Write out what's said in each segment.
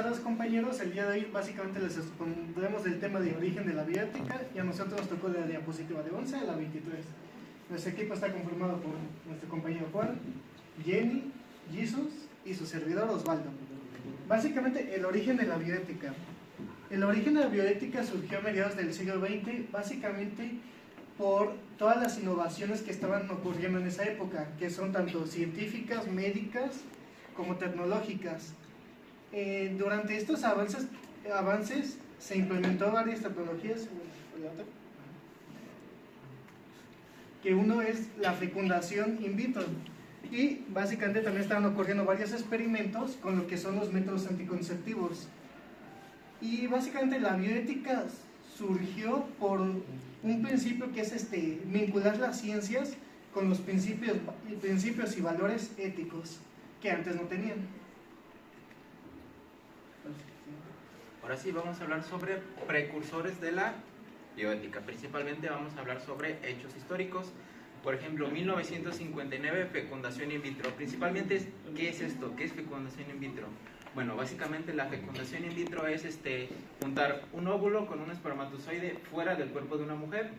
tardes, compañeros. El día de hoy básicamente les expondremos el tema de origen de la bioética y a nosotros nos tocó de la diapositiva de 11 a la 23. Nuestro equipo está conformado por nuestro compañero Juan, Jenny, Jesus y su servidor Osvaldo. Básicamente el origen de la bioética. El origen de la bioética surgió a mediados del siglo XX, básicamente por todas las innovaciones que estaban ocurriendo en esa época, que son tanto científicas, médicas, como tecnológicas. Durante estos avances se implementó varias tecnologías, que uno es la fecundación in vitro, y básicamente también estaban ocurriendo varios experimentos con lo que son los métodos anticonceptivos. Y básicamente la bioética surgió por un principio que es vincular las ciencias con los principios y valores éticos que antes no tenían. Ahora sí vamos a hablar sobre precursores de la bioética. Principalmente vamos a hablar sobre hechos históricos. Por ejemplo, 1959, fecundación in vitro. Principalmente, ¿qué es esto? ¿Qué es fecundación in vitro? Bueno, básicamente la fecundación in vitro es juntar un óvulo con un espermatozoide fuera del cuerpo de una mujer,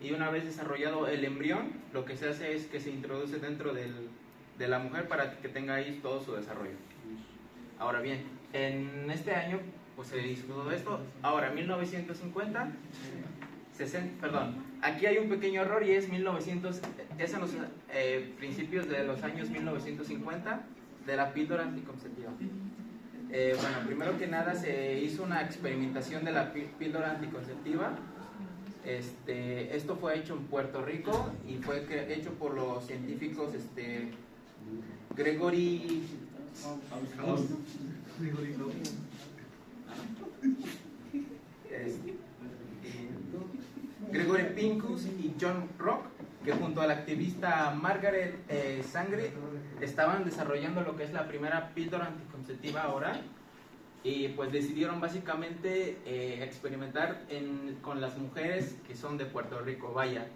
y una vez desarrollado el embrión, lo que se hace es que se introduce dentro de la mujer para que tenga ahí todo su desarrollo. Ahora bien, en este año pues se hizo todo esto. Ahora, 1950, 60, perdón, aquí hay un pequeño error y es en los principios de los años 1950 de la píldora anticonceptiva. Bueno, primero que nada se hizo una experimentación de la píldora anticonceptiva. Esto fue hecho en Puerto Rico y fue hecho por los científicos Gregory Pincus y John Rock, que junto a la activista Margaret Sanger estaban desarrollando lo que es la primera píldora anticonceptiva oral, y pues decidieron básicamente experimentar con las mujeres que son de Puerto Rico. Vaya,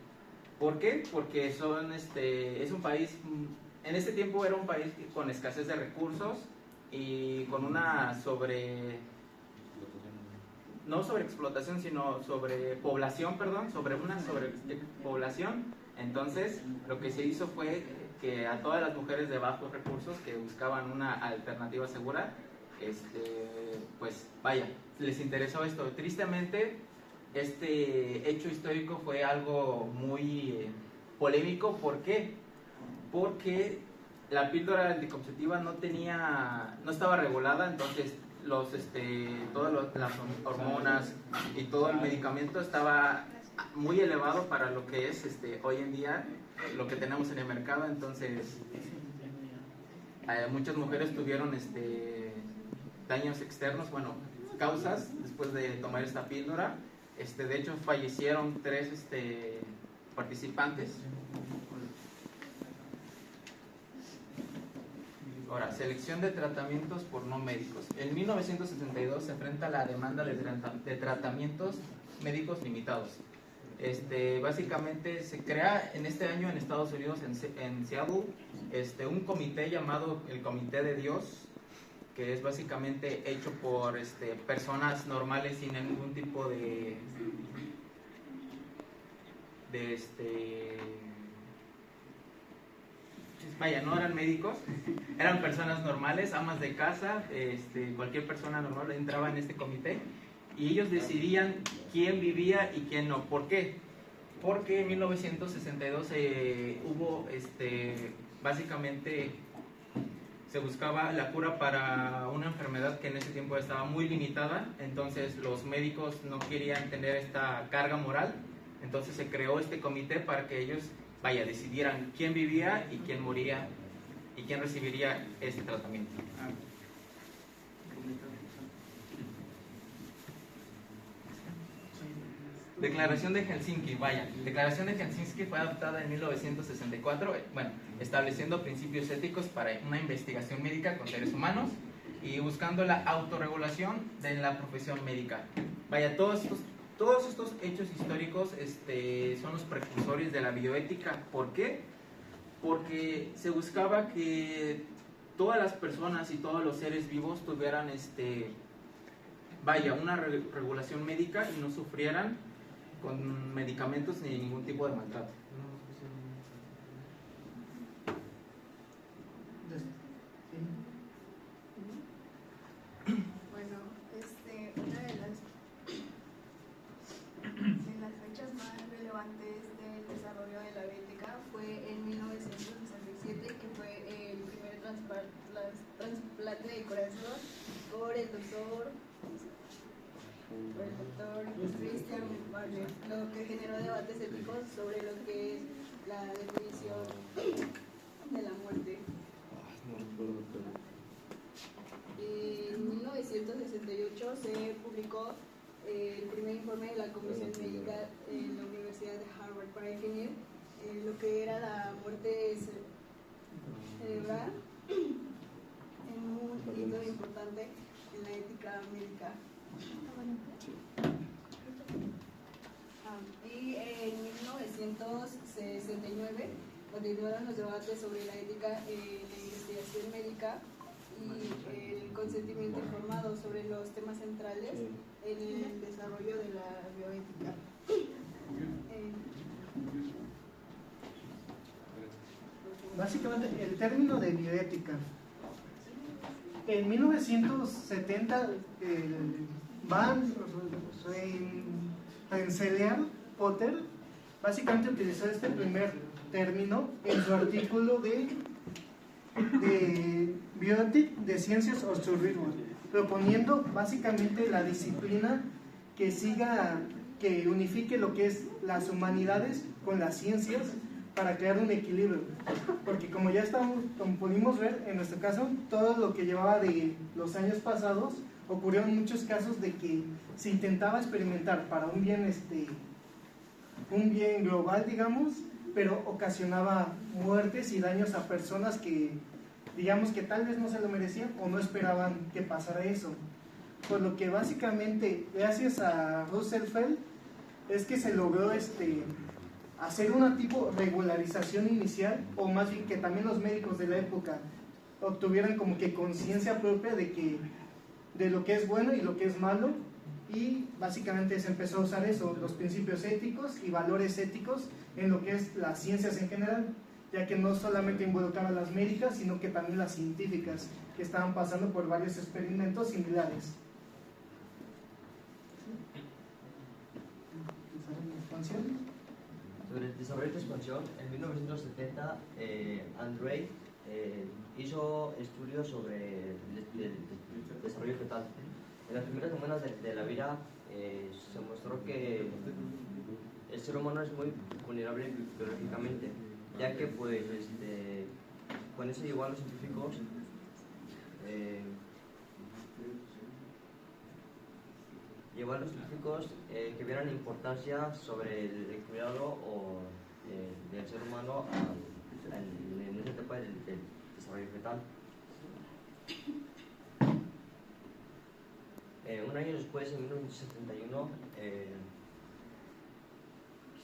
¿por qué? Porque es un país, en ese tiempo era un país con escasez de recursos y con una no sobreexplotación, sino sobrepoblación. Entonces, lo que se hizo fue que a todas las mujeres de bajos recursos que buscaban una alternativa segura, pues vaya, les interesó esto. Tristemente, este hecho histórico fue algo muy polémico. ¿Por qué? Porque la píldora anticonceptiva no estaba regulada, entonces todas las hormonas y todo el medicamento estaba muy elevado para lo que es hoy en día lo que tenemos en el mercado. Entonces muchas mujeres tuvieron daños externos, bueno, causas después de tomar esta píldora. De hecho fallecieron 3 participantes. Ahora, selección de tratamientos por no médicos. En 1962 se enfrenta la demanda de tratamientos médicos limitados. Básicamente se crea en este año en Estados Unidos, en Seattle, un comité llamado el Comité de Dios, que es básicamente hecho por personas normales sin ningún tipo vaya, no eran médicos, eran personas normales, amas de casa, cualquier persona normal entraba en este comité y ellos decidían quién vivía y quién no. ¿Por qué? Porque en 1962 hubo, básicamente se buscaba la cura para una enfermedad que en ese tiempo estaba muy limitada. Entonces los médicos no querían tener esta carga moral, entonces se creó este comité para que ellos, vaya, decidieran quién vivía y quién moría y quién recibiría este tratamiento. Declaración de Helsinki. Vaya, Declaración de Helsinki fue adoptada en 1964, bueno, estableciendo principios éticos para una investigación médica con seres humanos y buscando la autorregulación de la profesión médica. Vaya, todos estos hechos históricos son los precursores de la bioética. ¿Por qué? Porque se buscaba que todas las personas y todos los seres vivos tuvieran una regulación médica y no sufrieran con medicamentos ni ningún tipo de maltrato. Bueno, una de las fechas más relevantes del desarrollo de la bioética fue en 1967, que fue el primer trasplante de corazón por el doctor Christian Barnett, lo que generó debates éticos sobre lo que es la definición de la muerte. En 1968 se publicó el primer informe de la Comisión Médica en la Universidad de Harvard para definir lo que era la muerte cerebral, en un hito importante en la ética médica. Y en 1969 continuaron los debates sobre la ética en la investigación médica y el consentimiento informado sobre los temas centrales en el desarrollo de la bioética. Básicamente, el término de bioética. En 1970, Van Rensselaer Potter básicamente utilizó este primer término en su artículo de Bioethics de Sciences of Survival, proponiendo básicamente la disciplina que unifique lo que es las humanidades con las ciencias para crear un equilibrio, porque como pudimos ver en nuestro caso, todo lo que llevaba de los años pasados, ocurrieron muchos casos de que se intentaba experimentar para un bien global, digamos, pero ocasionaba muertes y daños a personas que, digamos, que tal vez no se lo merecían o no esperaban que pasara eso. Por lo que básicamente, gracias a Russell Feld, es que se logró hacer una tipo regularización inicial, o más bien que también los médicos de la época obtuvieran como que conciencia propia de lo que es bueno y lo que es malo, y básicamente se empezó a usar eso, los principios éticos y valores éticos en lo que es las ciencias en general, ya que no solamente involucraba las médicas, sino que también las científicas, que estaban pasando por varios experimentos similares. Sobre el desarrollo de expansión, en 1970 Andrei hizo estudios sobre el desarrollo fetal. En las primeras semanas de la vida se mostró que el ser humano es muy vulnerable biológicamente, ya que pues con eso llegó a los científicos que vieran la importancia sobre el cuidado del ser humano en esta etapa del desarrollo fetal. Un año después, en 1971,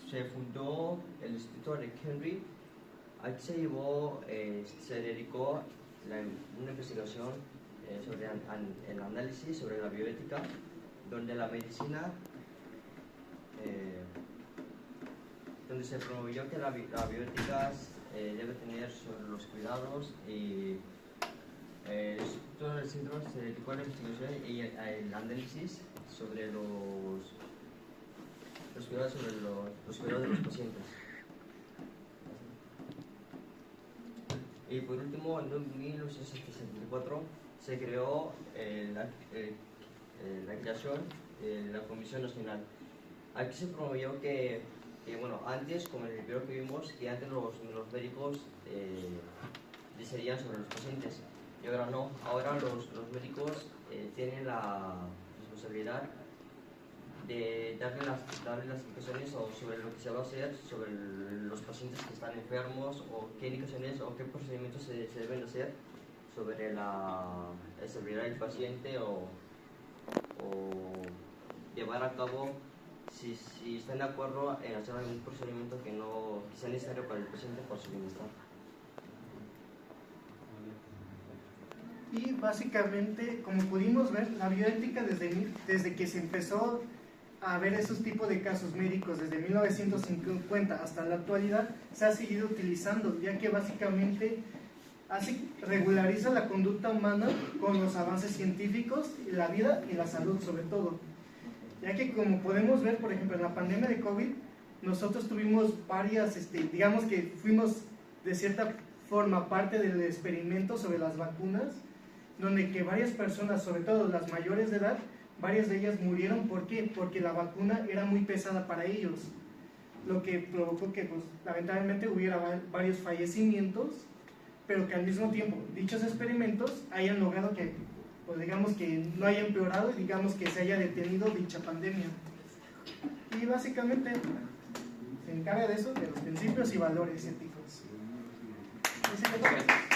se fundó el Instituto de Henry. Aquí se dedicó una investigación sobre el análisis sobre la bioética, donde la medicina, donde se promovió que la bioética debe tener sobre los cuidados, y todo el centro se dedicó a la investigación y el análisis sobre los cuidados los cuidados de los pacientes. Y por último, en 1964 se creó la creación de la Comisión Nacional. Aquí se promovió que bueno, antes, como en el video que vimos, que antes los médicos decidían sobre los pacientes, y ahora no. Ahora los médicos tienen la responsabilidad de darle las indicaciones sobre lo que se va a hacer sobre los pacientes que están enfermos, o qué indicaciones o qué procedimientos se deben hacer sobre la seguridad del paciente, o llevar a cabo si están de acuerdo en hacer algún procedimiento que sea necesario para el paciente por su bienestar. Y básicamente, como pudimos ver, la bioética desde que se empezó a ver esos tipos de casos médicos desde 1950 hasta la actualidad, se ha seguido utilizando, ya que básicamente regulariza la conducta humana con los avances científicos, la vida y la salud sobre todo. Ya que como podemos ver, por ejemplo, en la pandemia de COVID, nosotros tuvimos varias, digamos que fuimos de cierta forma parte del experimento sobre las vacunas, donde que varias personas, sobre todo las mayores de edad, varias de ellas murieron. ¿Por qué? Porque la vacuna era muy pesada para ellos, lo que provocó que pues, lamentablemente hubiera varios fallecimientos, pero que al mismo tiempo dichos experimentos hayan logrado que, pues digamos que no haya empeorado y digamos que se haya detenido dicha pandemia. Y básicamente se encarga de eso, de los principios y valores éticos. Gracias.